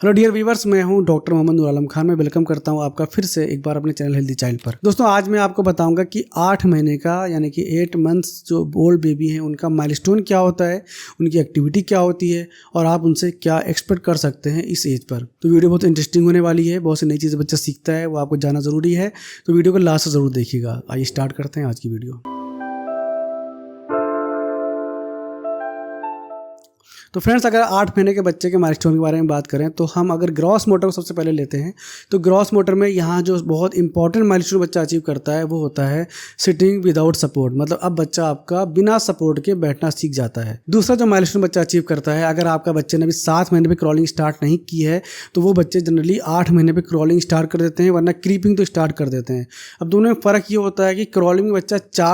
Hello dear viewers, मैं हूं doctor Mohammad Noor Alam Khan. मैं वेलकम करता हूं आपका फिर से एक बार अपने चैनल हेल्दी चाइल्ड पर। दोस्तों, आज मैं आपको बताऊंगा कि 8 महीने का यानी कि 8 मंथ्स जो ओल्ड बेबी हैं उनका माइलस्टोन क्या होता है, उनकी एक्टिविटी क्या होती है और आप उनसे क्या एक्सपेक्ट कर सकते हैं इस एज पर। तो वीडियो बहुत इंटरेस्टिंग होने वाली है, बहुत सी नई चीज़ें बच्चा सीखता है, वो आपको जानना ज़रूरी है। तो वीडियो को लास्ट से ज़रूर देखिएगा। आइए स्टार्ट करते हैं आज की वीडियो। तो फ्रेंड्स, अगर 8 महीने के बच्चे के माइलस्टोन के बारे में बात करें तो हम अगर ग्रॉस मोटर को सबसे पहले लेते हैं तो ग्रॉस मोटर में यहाँ जो बहुत इंपॉर्टेंट माइलस्टोन बच्चा अचीव करता है वो होता है सिटिंग विदाउट सपोर्ट। मतलब अब बच्चा आपका बिना सपोर्ट के बैठना सीख जाता है। दूसरा जो माइलस्टोन बच्चा अचीव करता है, अगर आपका बच्चे ने अभी 7 महीने पर क्रॉलिंग स्टार्ट नहीं की है तो वो बच्चे जनरली 8 महीने पर क्रॉलिंग स्टार्ट कर देते हैं, वरना क्रीपिंग तो स्टार्ट कर देते हैं। अब दोनों में फ़र्क ये होता है कि क्रॉलिंग में बच्चा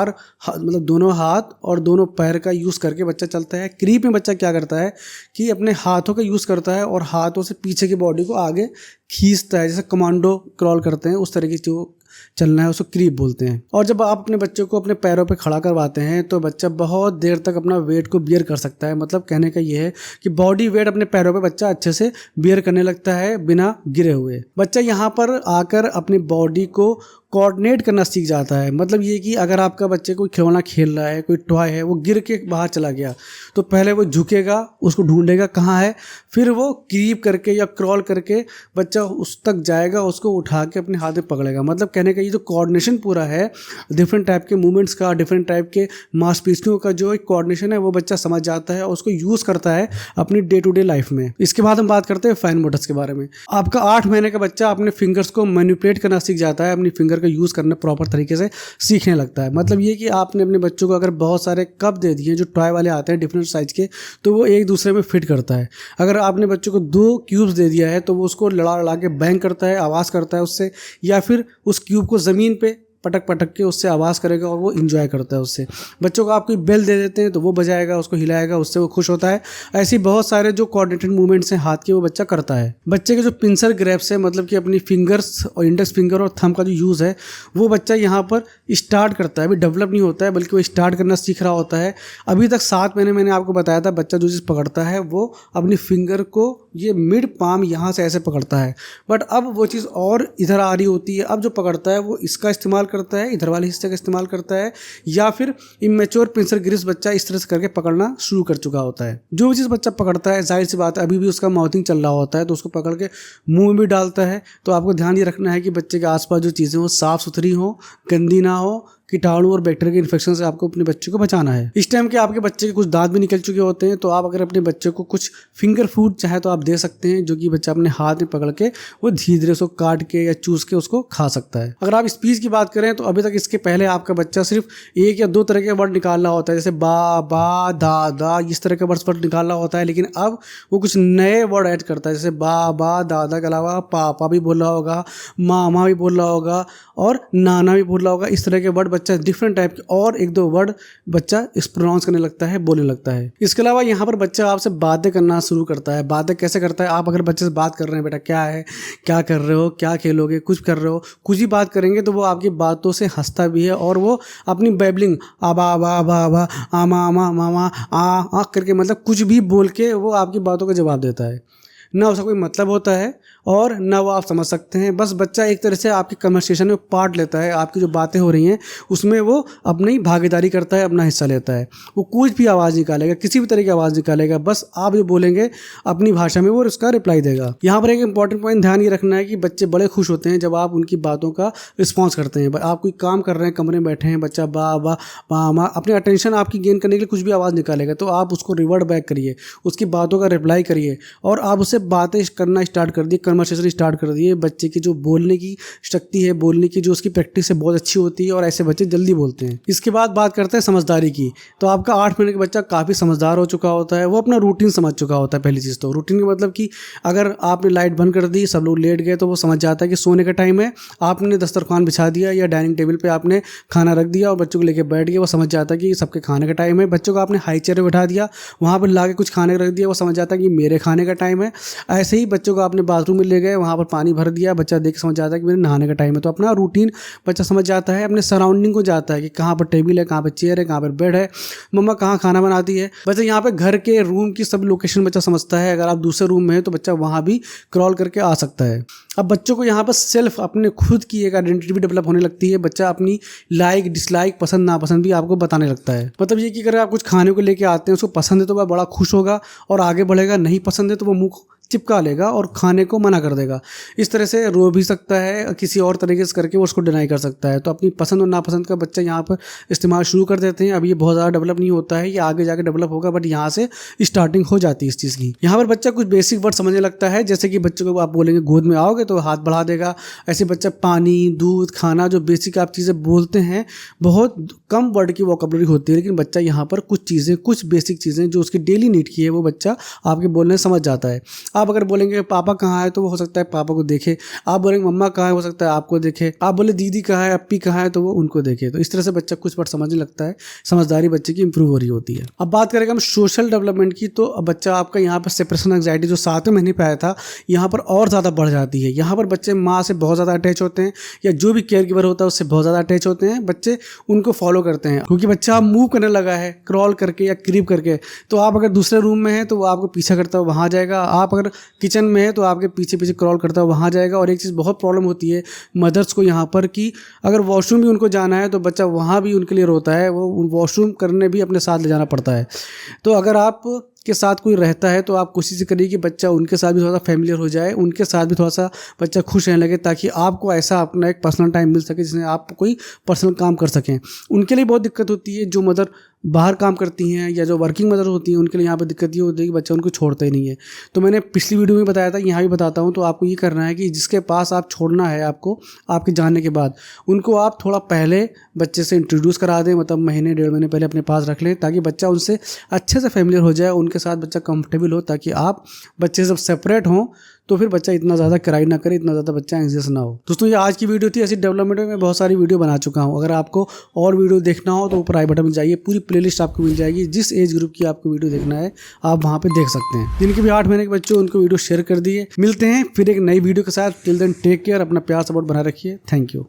मतलब दोनों हाथ और दोनों पैर का यूज़ करके बच्चा चलता है। क्रीप में बच्चा क्या करता है कि अपने हाथों का यूज़ करता है और हाथों से पीछे की बॉडी को आगे खींचता है, जैसे कमांडो क्रॉल करते हैं उस तरीके से जो चलना है उसको क्रीप बोलते हैं। और जब आप अपने बच्चे को अपने पैरों पे खड़ा करवाते हैं तो बच्चा बहुत देर तक अपना वेट को बियर कर सकता है। मतलब कहने का ये है कि बॉडी वेट अपने पैरों पे बच्चा अच्छे से बियर करने लगता है बिना गिरे हुए। बच्चा यहाँ पर आकर अपनी बॉडी को कोऑर्डिनेट करना सीख जाता है। मतलब ये कि अगर आपका बच्चे कोई खिलौना खेल रहा है, कोई टॉय है, वो गिर के बाहर चला गया तो पहले वो झुकेगा, उसको ढूंढेगा कहाँ है, फिर वो क्रीप करके या क्रॉल करके बच्चा उस तक जाएगा, उसको उठा के अपने हाथ में पकड़ेगा। मतलब कहने का ये जो कोऑर्डिनेशन पूरा है, डिफरेंट टाइप के मूवमेंट्स का, डिफरेंट टाइप के मांसपेशियों का जो एक कोऑर्डिनेशन है वो बच्चा समझ जाता है और उसको यूज़ करता है अपनी डे टू डे लाइफ में। इसके बाद हम बात करते हैं फाइन मोटर्स के बारे में। आपका 8 महीने का बच्चा अपने फिंगर्स को मैनिपुलेट करना सीख जाता है, अपनी फिंगर का यूज़ करना प्रॉपर तरीके से सीखने लगता है। मतलब ये कि आपने अपने बच्चों को अगर बहुत सारे कप दे दिए जो टॉय वाले आते हैं डिफरेंट साइज के, तो वो एक दूसरे में फिट करता है। अगर आपने बच्चों को 2 क्यूब्स दे दिया है तो वो उसको लड़ा लड़ा के बैंग करता है, आवाज़ करता है उससे, या फिर उस क्यूब को ज़मीन पे पटक पटक के उससे आवाज़ करेगा और वो इंजॉय करता है उससे। बच्चों को आप कोई बेल दे देते हैं तो वो बजाएगा, उसको हिलाएगा, उससे वो खुश होता है। ऐसे बहुत सारे जो कोऑर्डिनेटेड मूवमेंट्स हैं हाथ के वो बच्चा करता है। बच्चे के जो पिंसर ग्रैप्स है, मतलब कि अपनी फिंगर्स और इंडेक्स फिंगर और थंब का जो यूज़ है वो बच्चा यहाँ पर स्टार्ट करता है। अभी डेवलप नहीं होता है बल्कि वो स्टार्ट करना सीख रहा होता है। अभी तक 7 महीने मैंने आपको बताया था बच्चा जो चीज़ पकड़ता है वो अपनी फिंगर को ये मिड पाम यहाँ से ऐसे पकड़ता है, बट अब वो चीज़ और इधर आ रही होती है। अब जो पकड़ता है वो इसका इस्तेमाल करता है, इधर वाले हिस्से का इस्तेमाल करता है, या फिर इमेच्योर पिंसर ग्रिप्स बच्चा इस तरह से करके पकड़ना शुरू कर चुका होता है। जो भी चीज़ बच्चा पकड़ता है, जाहिर सी बात है अभी भी उसका माउथिंग चल रहा होता है तो उसको पकड़ के मुंह में भी डालता है। तो आपको ध्यान ये रखना है कि बच्चे के आसपास जो चीज़ें वो साफ़ सुथरी हो, गंदी ना हो, कीटाणु और बैक्टीरिया के इन्फेक्शन से आपको अपने बच्चे को बचाना है। इस टाइम के आपके बच्चे के कुछ दांत भी निकल चुके होते हैं तो आप अगर अपने बच्चे को कुछ फिंगर फूड चाहे तो आप दे सकते हैं, जो कि बच्चा अपने हाथ में पकड़ के वो धीरे धीरे उसको काट के या चूस के उसको खा सकता है। अगर आप स्पीच की बात करें तो अभी तक इसके पहले आपका बच्चा सिर्फ 1 या 2 तरह के वर्ड निकाल रहा होता है, जैसे बा, बा, दा, दा, इस तरह के वर्ड निकाल रहा होता है। लेकिन अब वो कुछ नए वर्ड ऐड करता है, जैसे बा, बा, दादा के अलावा पापा भी बोल रहा होगा, मामा भी बोल रहा होगा और नाना भी बोल रहा होगा। इस तरह के वर्ड बच्चा डिफरेंट टाइप और 1-2 वर्ड बच्चा प्रोनाउंस करने लगता है, बोलने लगता है। इसके अलावा यहाँ पर बच्चा आपसे बातें करना शुरू करता है। बातें कैसे करता है? आप अगर बच्चे से बात कर रहे हैं, बेटा क्या है, क्या कर रहे हो, क्या खेलोगे, कुछ कर रहे हो, कुछ ही बात करेंगे तो वो आपकी बातों से हंसता भी है और वो अपनी बैबलिंग आबा आबा आबा आबा आमा आमा मामा आ करके, मतलब कुछ भी बोल के वो आपकी बातों का जवाब देता है। ना उसका कोई मतलब होता है और ना वो आप समझ सकते हैं। बस बच्चा एक तरह से आपकी कन्वर्सेशन में पार्ट लेता है, आपकी जो बातें हो रही हैं उसमें वो अपनी भागीदारी करता है, अपना हिस्सा लेता है। वो कुछ भी आवाज़ निकालेगा, किसी भी तरह की आवाज़ निकालेगा, बस आप जो बोलेंगे अपनी भाषा में वो उसका रिप्लाई देगा। यहाँ पर एक इंपॉर्टेंट पॉइंट ध्यान ये रखना है कि बच्चे बड़े खुश होते हैं जब आप उनकी बातों का रिस्पॉन्स करते हैं। आप कोई काम कर रहे हैं, कमरे में बैठे हैं, बच्चा बा बा मामा अपनी अटेंशन आपकी गेन करने के लिए कुछ भी आवाज़ निकालेगा तो आप उसको रिवर्ट बैक करिए, उसकी बातों का रिप्लाई करिए और आप उससे बातें करना स्टार्ट कर दिए, कन्वर्सेशन स्टार्ट कर दिए। बच्चे की जो बोलने की शक्ति है, बोलने की जो उसकी प्रैक्टिस है बहुत अच्छी होती है और ऐसे बच्चे जल्दी बोलते हैं। इसके बाद बात करते हैं समझदारी की। तो आपका 8 महीने का बच्चा काफ़ी समझदार हो चुका होता है, वो अपना रूटीन समझ चुका होता है। पहली चीज़ तो रूटीन का मतलब कि अगर आपने लाइट बंद कर दी, सब लोग लेट गए, तो वो समझ जाता है कि सोने का टाइम है। आपने दस्तरखान बिछा दिया या डाइनिंग टेबल पर आपने खाना रख दिया और बच्चों को लेकर बैठ गया, वो समझ जाता है कि सबके खाने का टाइम है। बच्चों को आपने हाई चेयर पर बैठा दिया, वहाँ पर ला के कुछ खाने रख दिया, वो समझ जाता है कि मेरे खाने का टाइम है। ऐसे ही बच्चों को आपने बाथरूम में ले गए, वहाँ पर पानी भर दिया, बच्चा देख समझ जाता है कि मेरे नहाने का टाइम है, तो अपना रूटीन बच्चा समझ जाता है, अपने सराउंडिंग को जाता है कि कहाँ पर टेबल है, कहाँ पर चेयर है, कहाँ पर बेड है, मम्मा कहाँ खाना बनाती है। बच्चा यहाँ पे घर के रूम की सब लोकेशन बच्चा समझता है। अगर आप दूसरे रूम में है तो बच्चा वहाँ भी क्रॉल करके आ सकता है। अब बच्चों को यहाँ पर सेल्फ अपने खुद की एक आइडेंटिटी भी डेवलप होने लगती है। बच्चा अपनी लाइक डिसलाइक पसंद नापसंद भी आपको बताने लगता है। मतलब ये कि अगर आप कुछ खाने को लेके आते हैं, उसको पसंद है तो वह बड़ा खुश होगा और आगे बढ़ेगा, नहीं पसंद है तो वो मुँह चिपका लेगा और खाने को मना कर देगा। इस तरह से रो भी सकता है, किसी और तरीके से करके वो उसको डिनाई कर सकता है। तो अपनी पसंद और नापसंद का बच्चा यहाँ पर इस्तेमाल शुरू कर देते हैं। अब ये बहुत ज़्यादा डेवलप नहीं होता है, ये आगे जाके डेवलप होगा, बट यहाँ से स्टार्टिंग हो जाती है इस चीज़ की। यहाँ पर बच्चा कुछ बेसिक वर्ड समझने लगता है, जैसे कि बच्चों को आप बोलेंगे गोद में आओगे तो हाथ बढ़ा देगा। ऐसे बच्चा पानी, दूध, खाना, जो बेसिक आप चीज़ें बोलते हैं, बहुत कम वर्ड की वोकैबुलरी होती है, लेकिन बच्चा यहाँ पर कुछ चीज़ें, कुछ बेसिक चीज़ें जो उसकी डेली नीड की है, वो बच्चा आपके बोलने समझ जाता है। आप अगर बोलेंगे पापा कहाँ है तो वो हो सकता है पापा को देखे। आप बोलेंगे मम्मा कहाँ है, हो सकता है आपको देखे। आप बोले दीदी कहाँ है, अप्पी कहाँ है, तो वो उनको देखे। तो इस तरह से बच्चा कुछ वर्ड समझने लगता है, समझदारी बच्चे की इंप्रूव हो रही होती है। अब बात करेंगे हम सोशल डेवलपमेंट की, तो बच्चा आपका यहाँ पर सेपरेशन एंग्जाइटी जो 7वें महीने पे आया था, यहाँ पर और ज़्यादा बढ़ जाती है। यहाँ पर बच्चे माँ से बहुत ज़्यादा अटैच होते हैं, या जो भी केयर गिवर होता है उससे बहुत ज़्यादा अटैच होते हैं। बच्चे उनको फॉलो करते हैं, क्योंकि बच्चा मूव करने लगा है क्रॉल करके या क्रीप करके। तो आप अगर दूसरे रूम में हैं तो वो आपको पीछा करता है, वहाँ जाएगा। आप अगर किचन में है तो आपके पीछे पीछे क्रॉल करता है, वहाँ जाएगा। और एक चीज़ बहुत प्रॉब्लम होती है मदर्स को यहाँ पर कि अगर वॉशरूम भी उनको जाना है तो बच्चा वहाँ भी उनके लिए रोता है, वो वॉशरूम करने भी अपने साथ ले जाना पड़ता है। तो अगर आप के साथ कोई रहता है तो आप कोशिश करिए कि बच्चा उनके साथ भी थोड़ा सा फैमिलियर हो जाए, उनके साथ भी थोड़ा सा बच्चा खुश रहने लगे, ताकि आपको ऐसा अपना एक पर्सनल टाइम मिल सके जिसमें आप कोई पर्सनल काम कर सकें। उनके लिए बहुत दिक्कत होती है जो मदर बाहर काम करती हैं या जो वर्किंग मदर होती हैं, उनके लिए यहाँ पर दिक्कत ये होती है कि बच्चा उनको छोड़ता ही नहीं है। तो मैंने पिछली वीडियो में बताया था, यहाँ भी बताता हूँ। तो आपको ये करना है कि जिसके पास आप छोड़ना है आपको, आपके जाने के बाद उनको आप थोड़ा पहले बच्चे से इंट्रोड्यूस करा दें, मतलब महीने 1.5 महीने पहले अपने पास रख लें, ताकि बच्चा उनसे अच्छे से फैमिलियर हो जाए, उनके साथ बच्चा कंफर्टेबल हो, ताकि आप बच्चे जब सेपरेट हों तो फिर बच्चा इतना ज़्यादा क्राई ना करे, इतना ज़्यादा बच्चा एंग्जियस ना हो। दोस्तों ये आज की वीडियो थी। ऐसी डेवलपमेंट में मैं बहुत सारी वीडियो बना चुका हूँ। अगर आपको और वीडियो देखना हो तो ऊपर आई बटन में जाइए, पूरी प्लेलिस्ट आपको मिल जाएगी। जिस एज ग्रुप की आपको वीडियो देखना है आप वहाँ पे देख सकते हैं। जिनके भी 8 महीने के बच्चे उनको वीडियो शेयर कर दिए। मिलते हैं फिर एक नई वीडियो के साथ। टिल देन टेक केयर, अपना प्यार सपोर्ट बना रखिए। Thank you.